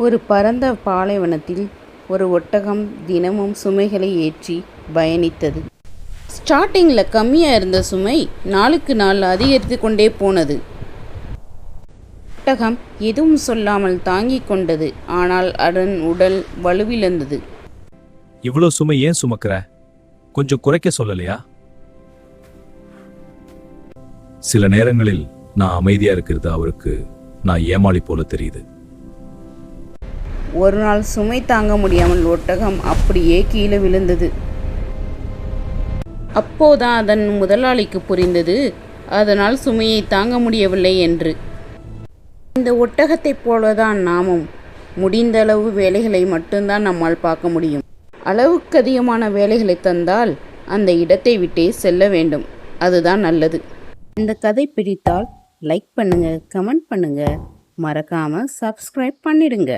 ஒரு பரந்த பாலைவனத்தில் ஒரு ஒட்டகம் தினமும் சுமைகளை ஏற்றி பயணித்தது. ஸ்டார்டிங்கில் கம்மியாக இருந்த சுமை நாளுக்கு நாள் அதிகரித்து கொண்டே போனது. ஒட்டகம் எதுவும் சொல்லாமல் தாங்கிக் கொண்டது. ஆனால் அதன் உடல் வலுவிழந்தது. இவ்வளோ சுமை ஏன் சுமக்கிற? கொஞ்சம் குறைக்க சொல்லலையா? சில நேரங்களில் நான் அமைதியா இருக்கிறது அவருக்கு நான் ஏமாளி போல தெரியுது. ஒரு நாள் சுமை தாங்க முடியாமல் ஒட்டகம் அப்படியே கீழே விழுந்தது. அப்போதான் அதன் முதலாளிக்கு புரிந்தது அதனால் சுமையை தாங்க முடியவில்லை என்று. இந்த ஒட்டகத்தைப் போலதான் நாமும் முடிந்த அளவு வேலைகளை மட்டும்தான் நம்மால் பார்க்க முடியும். அளவுக்கு அதிகமான வேலைகளை தந்தால் அந்த இடத்தை விட்டே செல்ல வேண்டும். அதுதான் நல்லது. இந்த கதை பிடித்தால் லைக் பண்ணுங்க, கமெண்ட் பண்ணுங்க, மறக்காம சப்ஸ்கிரைப் பண்ணிடுங்க.